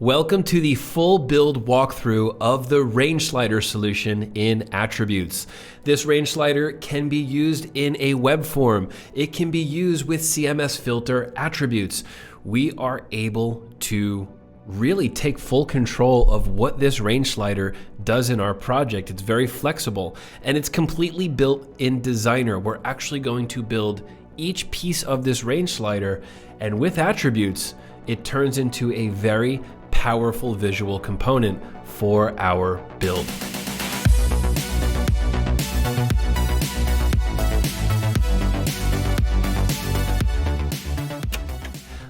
Welcome to the full build walkthrough of the range slider solution in Attributes. This range slider can be used in a web form. It can be used with CMS filter attributes. We are able to really take full control of what this range slider does in our project. It's very flexible and it's completely built in Designer. We're actually going to build each piece of this range slider, and with attributes, it turns into a very powerful visual component for our build.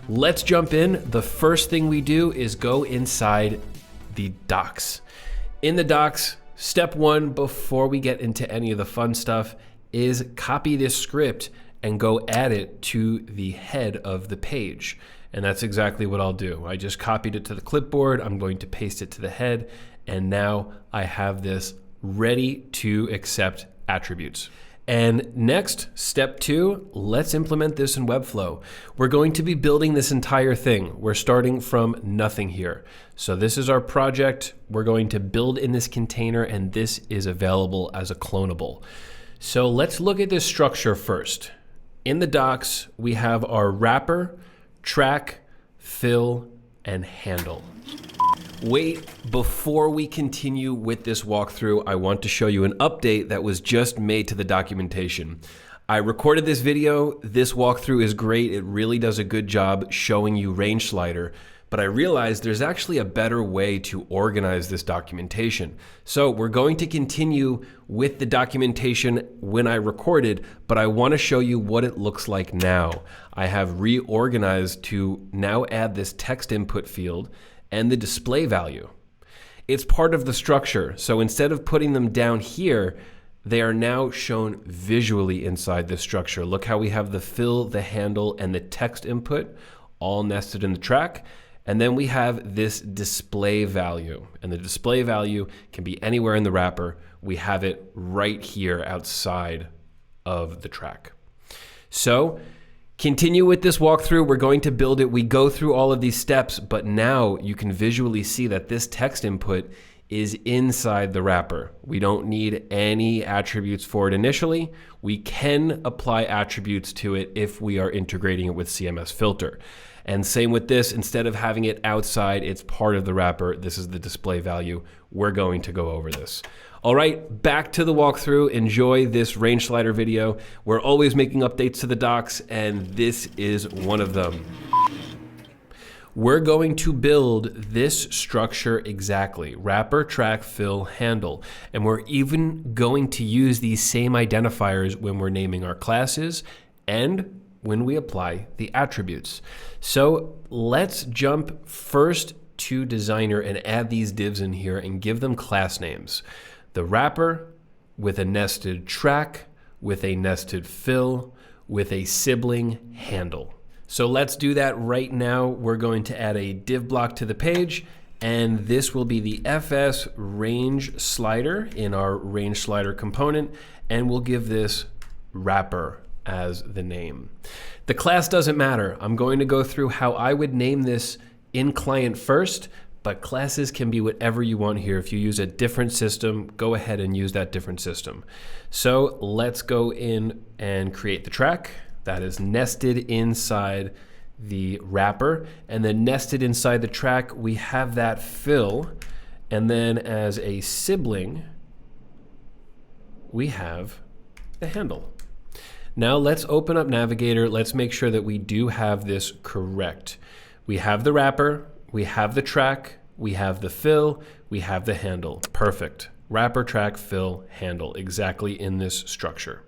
Let's jump in. The first thing we do is go inside the docs. In the docs, step one, before we get into any of the fun stuff, is copy this script and go add it to the head of the page. And that's exactly what I'll do. I just copied it to the clipboard. I'm going to paste it to the head. And now I have this ready to accept attributes. And next, step two, let's implement this in Webflow. We're going to be building this entire thing. We're starting from nothing here. So this is our project. We're going to build in this container, and this is available as a clonable. So let's look at this structure first. In the docs, we have our wrapper, track, fill, and handle. Wait, before we continue with this walkthrough, I want to show you an update that was just made to the documentation. I recorded this video. This walkthrough is great. It really does a good job showing you range slider, but I realized there's actually a better way to organize this documentation. So we're going to continue with the documentation when I recorded, but I want to show you what it looks like now. I have reorganized to now add this text input field and the display value. It's part of the structure. So instead of putting them down here, they are now shown visually inside this structure. Look how we have the fill, the handle, and the text input all nested in the track. And then we have this display value, and the display value can be anywhere in the wrapper. We have it right here outside of the track. So continue with this walkthrough. We're going to build it. We go through all of these steps, but now you can visually see that this text input is inside the wrapper. We don't need any attributes for it initially. We can apply attributes to it if we are integrating it with CMS filter. And same with this, instead of having it outside, it's part of the wrapper. This is the display value. We're going to go over this. All right, back to the walkthrough. Enjoy this range slider video. We're always making updates to the docs, and this is one of them. We're going to build this structure exactly, wrapper, track, fill, handle. And we're even going to use these same identifiers when we're naming our classes and when we apply the attributes. So let's jump first to Designer and add these divs in here and give them class names. The wrapper with a nested track, with a nested fill, with a sibling handle. So let's do that right now. We're going to add a div block to the page, and this will be the FS range slider in our range slider component, and we'll give this wrapper as the name. The class doesn't matter. I'm going to go through how I would name this in client first, but classes can be whatever you want here. If you use a different system, go ahead and use that different system. So let's go in and create the track that is nested inside the wrapper, and then nested inside the track, we have that fill, and then as a sibling, we have the handle. Now let's open up Navigator. Let's make sure that we do have this correct. We have the wrapper, we have the track, we have the fill, we have the handle. Perfect. Wrapper, track, fill, handle, exactly in this structure.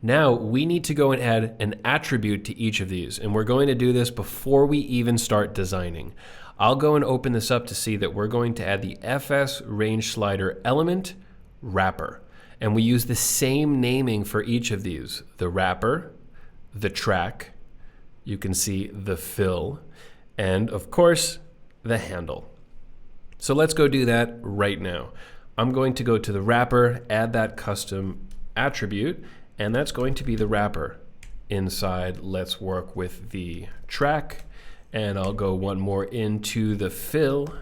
Now we need to go and add an attribute to each of these, and we're going to do this before we even start designing. I'll go and open this up to see that we're going to add the FS range slider element wrapper. And we use the same naming for each of these. The wrapper, the track, you can see the fill, and of course, the handle. So let's go do that right now. I'm going to go to the wrapper, add that custom attribute, and that's going to be the wrapper. Inside, let's work with the track, And I'll go one more into the fill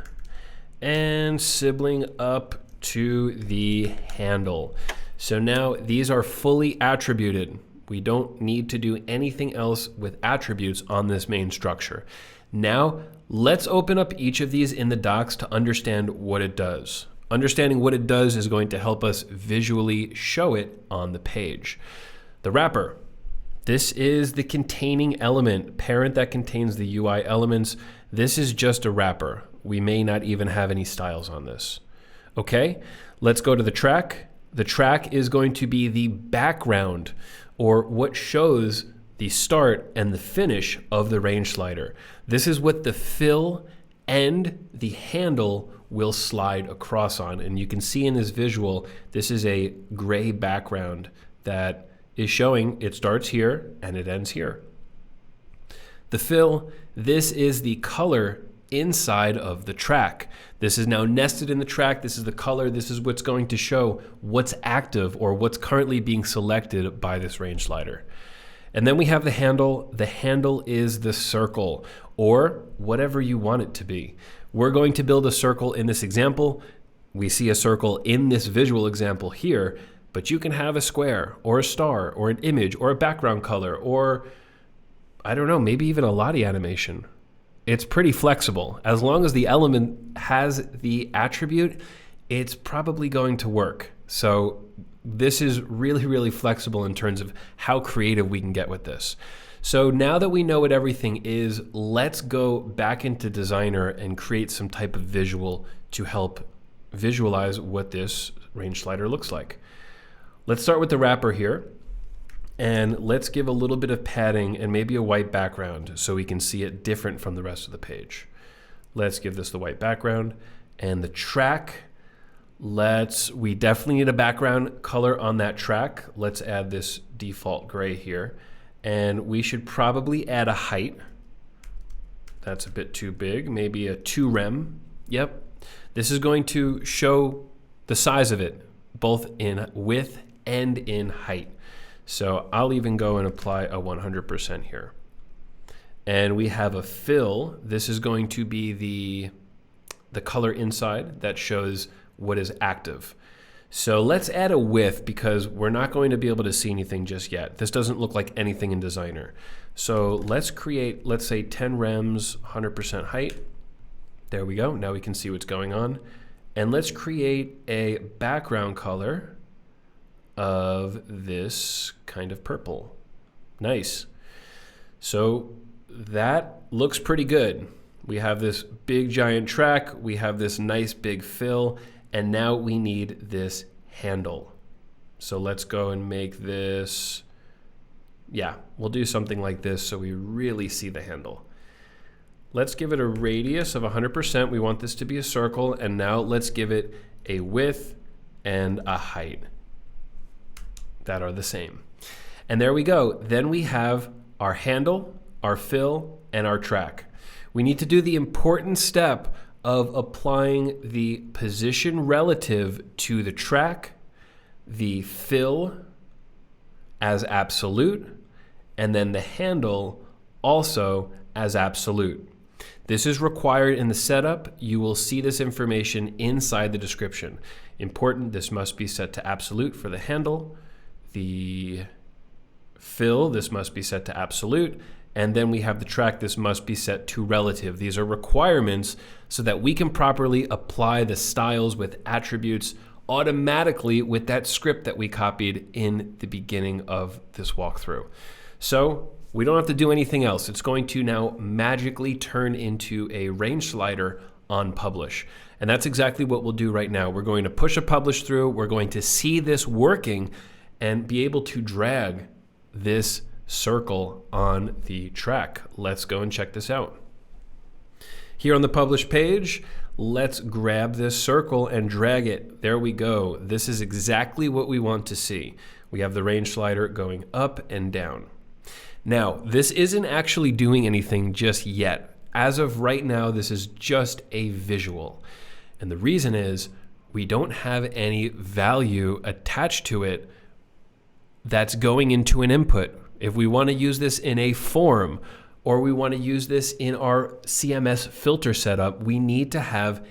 and sibling up to the handle. So now these are fully attributed. We don't need to do anything else with attributes on this main structure. Now, let's open up each of these in the docs to understand what it does. Understanding what it does is going to help us visually show it on the page. The wrapper. This is the containing element, parent that contains the UI elements. This is just a wrapper. We may not even have any styles on this. Okay, let's go to the track. The track is going to be the background, or what shows the start and the finish of the range slider. This is what the fill and the handle will slide across on. And you can see in this visual, this is a gray background that is showing it starts here and it ends here. The fill, this is the color inside of the track. This is now nested in the track. This is the color. This is what's going to show what's active or what's currently being selected by this range slider. And then we have the handle. The handle is the circle, or whatever you want it to be. We're going to build a circle in this example. We see a circle in this visual example here, but you can have a square or a star or an image or a background color or, I don't know, maybe even a Lottie animation. It's pretty flexible. As long as the element has the attribute, it's probably going to work. So this is really, really flexible in terms of how creative we can get with this. So now that we know what everything is, let's go back into Designer and create some type of visual to help visualize what this range slider looks like. Let's start with the wrapper here. And let's give a little bit of padding and maybe a white background so we can see it different from the rest of the page. Let's give this the white background. And the track, we definitely need a background color on that track. Let's add this default gray here. And we should probably add a height. That's a bit too big, maybe a 2 rem. Yep. This is going to show the size of it, both in width and in height. So I'll even go and apply a 100% here. And we have a fill. This is going to be the color inside that shows what is active. So let's add a width because we're not going to be able to see anything just yet. This doesn't look like anything in Designer. So let's create, let's say 10 rems, 100% height. There we go. Now we can see what's going on. And let's create a background color of this kind of purple. Nice. So that looks pretty good. We have this big giant track, we have this nice big fill, and now we need this handle. So let's go and make this, yeah, we'll do something like this so we really see the handle. Let's give it a radius of 100%. We want this to be a circle, and now let's give it a width and a height that are the same. And there we go. Then we have our handle, our fill, and our track. We need to do the important step of applying the position relative to the track, the fill as absolute, and then the handle also as absolute. This is required in the setup. You will see this information inside the description. Important, this must be set to absolute for the handle. The fill, this must be set to absolute. And then we have the track, this must be set to relative. These are requirements so that we can properly apply the styles with attributes automatically with that script that we copied in the beginning of this walkthrough. So we don't have to do anything else. It's going to now magically turn into a range slider on publish. And that's exactly what we'll do right now. We're going to push a publish through. We're going to see this working and be able to drag this circle on the track. Let's go and check this out. Here on the publish page, let's grab this circle and drag it. There we go. This is exactly what we want to see. We have the range slider going up and down. Now, this isn't actually doing anything just yet. As of right now, this is just a visual. And the reason is we don't have any value attached to it that's going into an input. If we want to use this in a form or we want to use this in our CMS filter setup, we need to have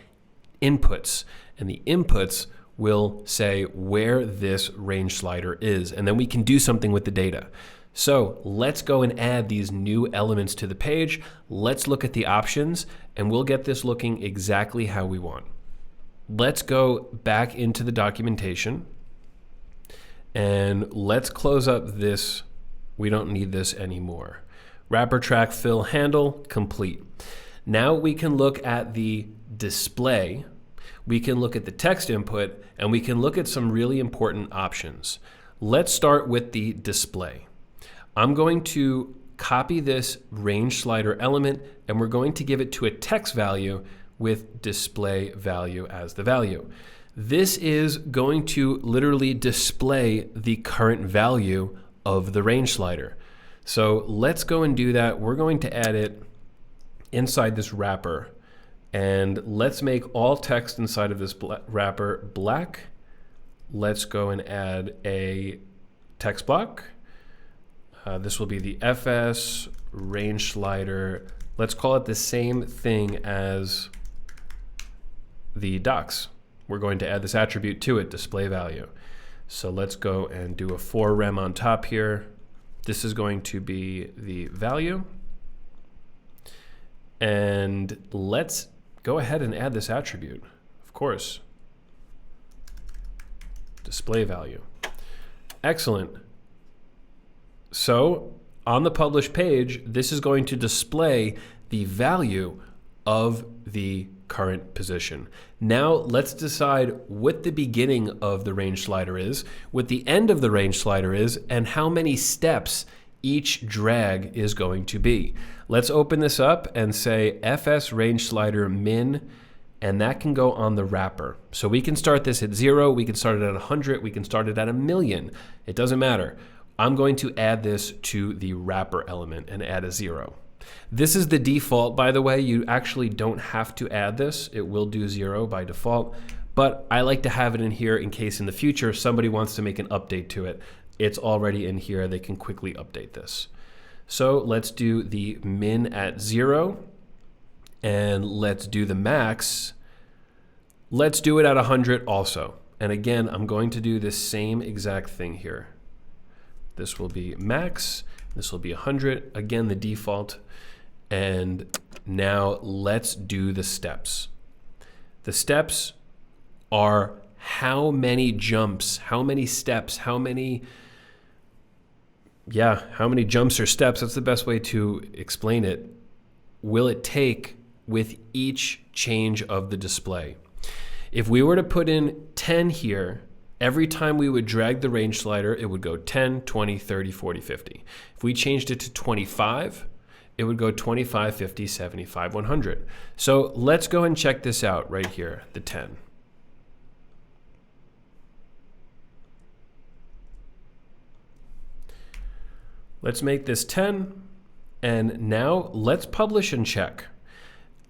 inputs. And the inputs will say where this range slider is. And then we can do something with the data. So let's go and add these new elements to the page. Let's look at the options and we'll get this looking exactly how we want. Let's go back into the documentation and let's close up this. We don't need this anymore. Wrapper track fill handle complete. Now we can look at the display. We can look at the text input and we can look at some really important options. Let's start with the display. I'm going to copy this range slider element and we're going to give it to a text value with display value as the value. This is going to literally display the current value of the range slider. So let's go and do that. We're going to add it inside this wrapper and let's make all text inside of this wrapper black. Let's go and add a text block. This will be the FS range slider. Let's call it the same thing as the docs. We're going to add this attribute to it, display value. So let's go and do a for rem on top here. This is going to be the value. And let's go ahead and add this attribute, of course. Display value. Excellent. So on the publish page, this is going to display the value of the current position. Now let's decide what the beginning of the range slider is, what the end of the range slider is, and how many steps each drag is going to be. Let's open this up and say FS range slider min, and that can go on the wrapper. So we can start this at 0, we can start it at 100, we can start it at 1,000,000. It doesn't matter. I'm going to add this to the wrapper element and add a 0. This is the default, by the way. You actually don't have to add this. It will do 0 by default, but I like to have it in here in case in the future somebody wants to make an update to it. It's already in here. They can quickly update this. So let's do the min at 0 and let's do the max. Let's do it at 100 also. And again, I'm going to do the same exact thing here. This will be max, this will be 100, again the default, and now let's do the steps. The steps are how many jumps, how many steps, how many jumps or steps, that's the best way to explain it, will it take with each change of the display. If we were to put in 10 here, every time we would drag the range slider, it would go 10, 20, 30, 40, 50. If we changed it to 25, it would go 25, 50, 75, 100. So let's go and check this out right here, the 10. Let's make this 10, and now let's publish and check.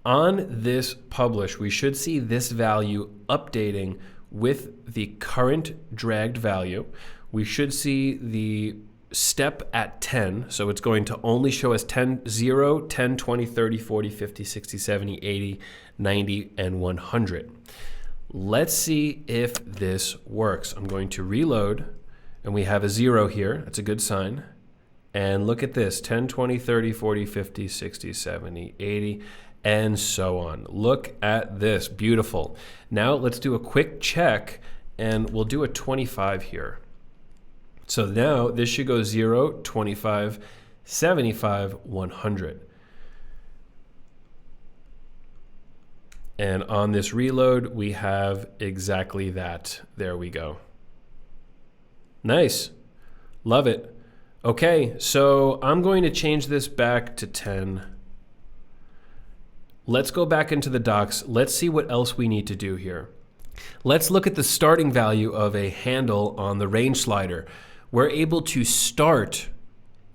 On this publish, we should see this value updating with the current dragged value. We should see the step at 10, so it's going to only show us 10, 0, 10, 20, 30, 40, 50, 60, 70, 80, 90, and 100. Let's see if this works. I'm going to reload, and we have a 0 here. That's a good sign. And look at this, 10, 20, 30, 40, 50, 60, 70, 80, and so on. Look at this, beautiful. Now let's do a quick check and we'll do a 25 here. So now this should go 0, 25, 75, 100. And on this reload, we have exactly that. There we go. Nice, love it. Okay, so I'm going to change this back to 10. Let's go back into the docs. Let's see what else we need to do here. Let's look at the starting value of a handle on the range slider. We're able to start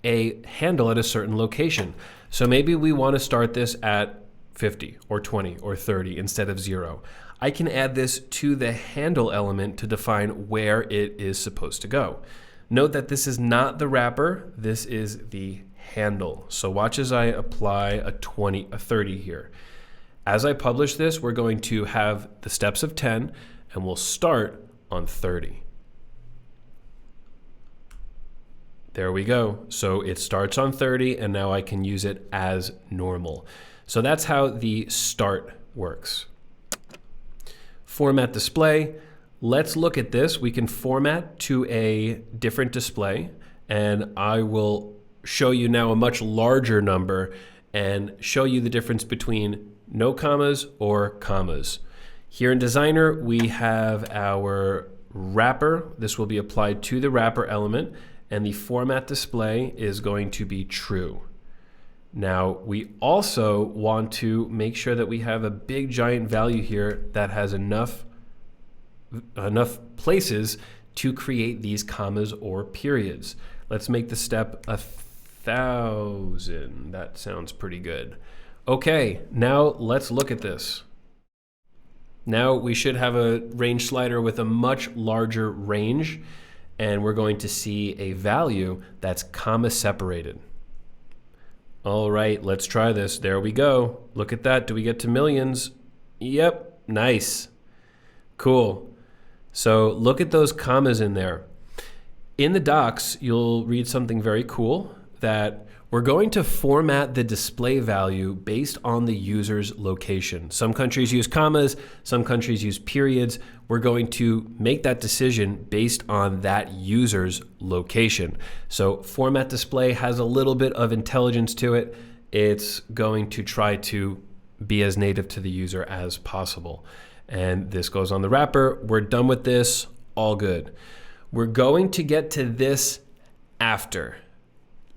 a handle at a certain location. So maybe we want to start this at 50 or 20 or 30 instead of 0. I can add this to the handle element to define where it is supposed to go. Note that this is not the wrapper, this is the handle. So watch as I apply a 30 here. As I publish this, we're going to have the steps of 10, and we'll start on 30. There we go. So it starts on 30, and now I can use it as normal. So that's how the start works. Format display. Let's look at this. We can format to a different display, and I will show you now a much larger number and show you the difference between no commas or commas. Here in Designer, we have our wrapper. This will be applied to the wrapper element, and the format display is going to be true. Now, we also want to make sure that we have a big giant value here that has enough places to create these commas or periods. Let's make the step 1,000. That sounds pretty good. Okay, now let's look at this. Now we should have a range slider with a much larger range, and we're going to see a value that's comma separated. All right, let's try this. There we go. Look at that. Do we get to millions? Yep, nice. Cool. So look at those commas in there. In the docs, you'll read something very cool, that we're going to format the display value based on the user's location. Some countries use commas, some countries use periods. We're going to make that decision based on that user's location. So format display has a little bit of intelligence to it. It's going to try to be as native to the user as possible. And this goes on the wrapper. We're done with this, all good. We're going to get to this after.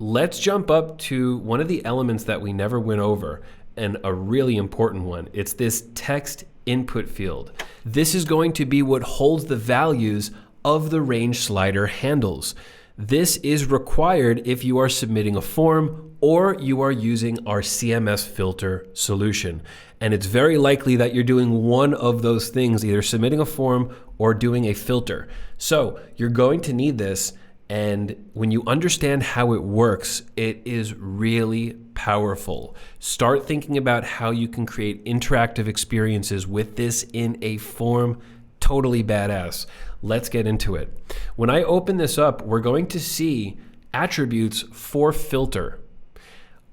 Let's jump up to one of the elements that we never went over, and a really important one. It's this text input field. This is going to be what holds the values of the range slider handles. This is required if you are submitting a form or you are using our CMS filter solution. And it's very likely that you're doing one of those things, either submitting a form or doing a filter. So you're going to need this. And when you understand how it works, it is really powerful. Start thinking about how you can create interactive experiences with this in a form. Totally badass. Let's get into it. When I open this up, we're going to see attributes for filter.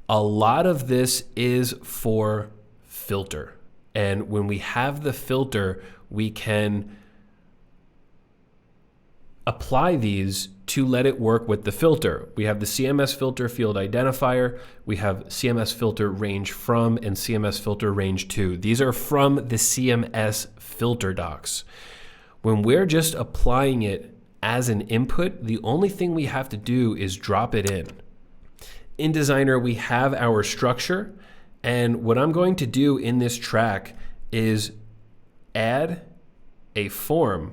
A lot of this is for filter. And when we have the filter, we can apply these to let it work with the filter. We have the CMS filter field identifier, we have CMS filter range from, and CMS filter range to. These are from the CMS filter docs. When we're just applying it as an input, the only thing we have to do is drop it in. In Designer, we have our structure, and what I'm going to do in this track is add a form,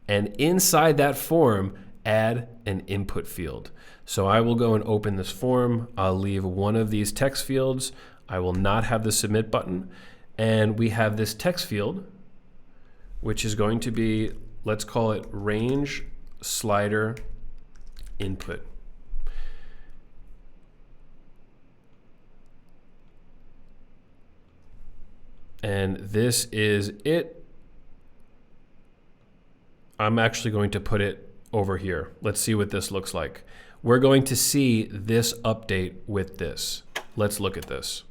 and inside that form, add an input field. So I will go and open this form. I'll leave one of these text fields. I will not have the submit button. And we have this text field, which is going to be, let's call it range slider input. And this is it. I'm actually going to put it over here. Let's see what this looks like. We're going to see this update with this. Let's look at this.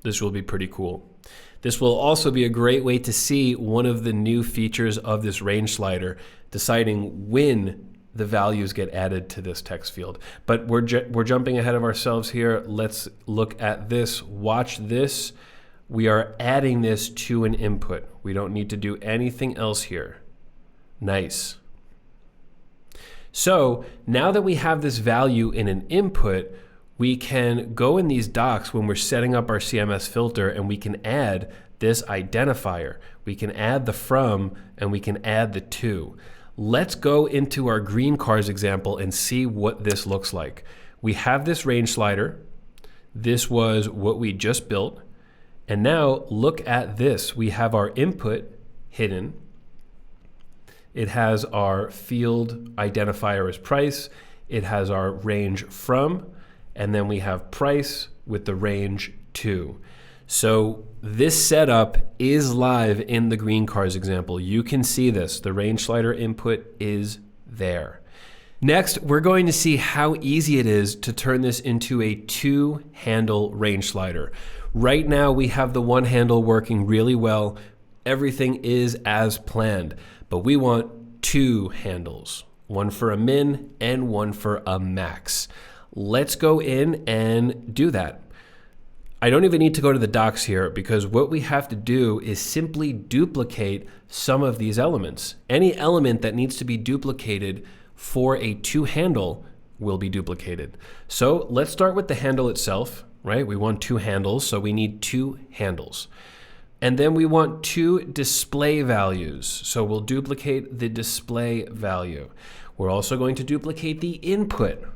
This will be pretty cool. This will also be a great way to see one of the new features of this range slider, deciding when the values get added to this text field. But we're jumping ahead of ourselves here. Let's look at this. Watch this. We are adding this to an input. We don't need to do anything else here. Nice. So now that we have this value in an input, we can go in these docs when we're setting up our CMS filter, and we can add this identifier. We can add the from, and we can add the to. Let's go into our green cars example and see what this looks like. We have this range slider. This was what we just built. And now look at this. We have our input hidden. It has our field identifier as price. it has our range from, and then we have price with the range to. So this setup is live in the green cars example. You can see this. The range slider input is there. Next, we're going to see how easy it is to turn this into a 2-handle range slider. Right now, we have the 1 handle working really well. Everything is as planned, but we want 2 handles, one for a min and one for a max. Let's go in and do that. I don't even need to go to the docs here because what we have to do is simply duplicate some of these elements. Any element that needs to be duplicated for a 2-handle will be duplicated. So let's start with the handle itself, right? We want 2 handles, so we need 2 handles. And then we want 2 display values. So we'll duplicate the display value. We're also going to duplicate the input.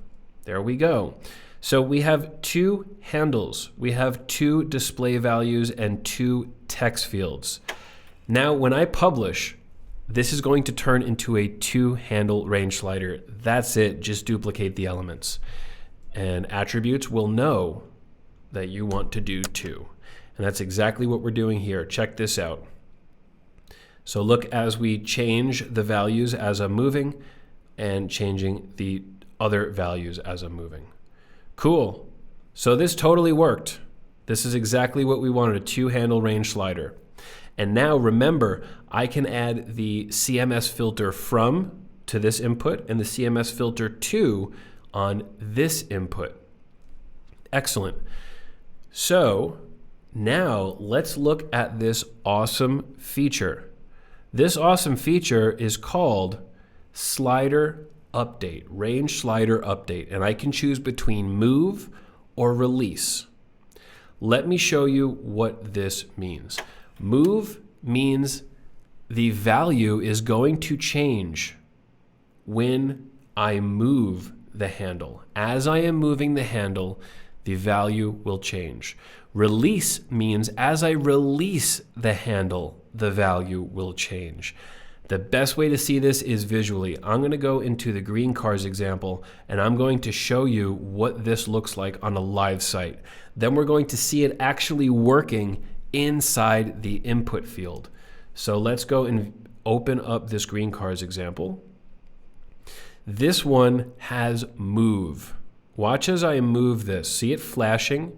There we go. So we have 2 handles. We have 2 display values and 2 text fields. Now, when I publish, this is going to turn into a 2-handle range slider. That's it. Just duplicate the elements. And attributes will know that you want to do 2. And that's exactly what we're doing here. Check this out. So look, as we change the values as I'm moving and changing the other values as I'm moving. Cool. So this totally worked. This is exactly what we wanted, a 2-handle range slider. And now remember, I can add the CMS filter from to this input and the CMS filter to on this input. Excellent. So now let's look at this awesome feature. This awesome feature is called slider update, range slider update, and I can choose between move or release. Let me show you what this means. Move means the value is going to change when I move the handle. As I am moving the handle, the value will change. Release means as I release the handle, the value will change. The best way to see this is visually. I'm going to go into the green cars example and I'm going to show you what this looks like on a live site. Then we're going to see it actually working inside the input field. So let's go and open up this green cars example. This one has move. Watch as I move this. See it flashing?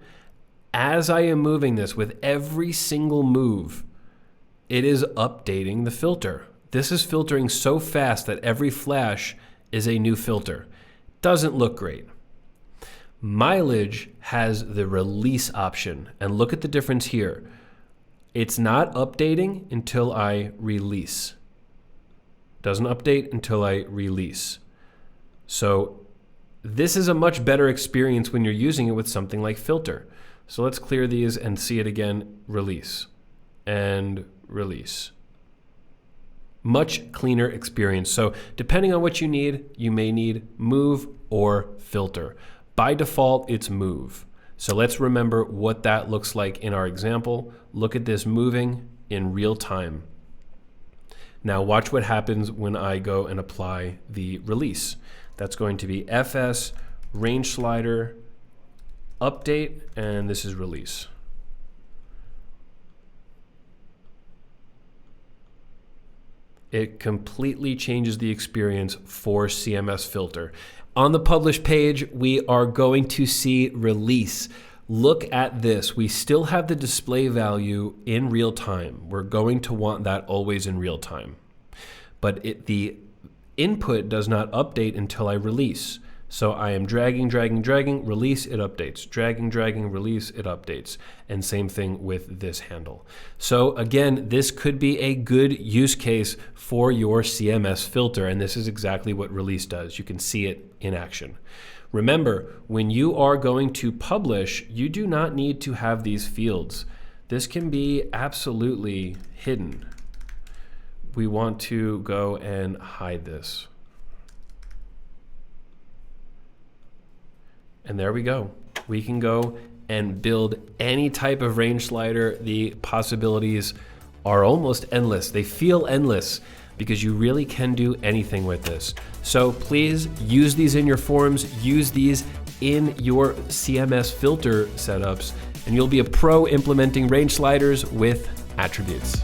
As I am moving this with every single move, it is updating the filter. This is filtering so fast that every flash is a new filter. Doesn't look great. Mileage has the release option, and look at the difference here. It's not updating until I release. Doesn't update until I release. So this is a much better experience when you're using it with something like filter. So let's clear these and see it again. Release and release. Much cleaner experience. So depending on what you need, you may need move or filter. By default, it's move. So let's remember what that looks like in our example. Look at this moving in real time. Now watch what happens when I go and apply the release. That's going to be FS range slider update, and this is release. It completely changes the experience for CMS filter. On the publish page, we are going to see release. Look at this. We still have the display value in real time. We're going to want that always in real time. But the input does not update until I release. So I am dragging, dragging, dragging, release, it updates. Dragging, dragging, release, it updates. And same thing with this handle. So again, this could be a good use case for your CMS filter, and this is exactly what release does. You can see it in action. Remember, when you are going to publish, you do not need to have these fields. This can be absolutely hidden. We want to go and hide this. And there we go. We can go and build any type of range slider. The possibilities are almost endless. They feel endless. because you really can do anything with this. So please use these in your forms, use these in your CMS filter setups, and you'll be a pro implementing range sliders with attributes.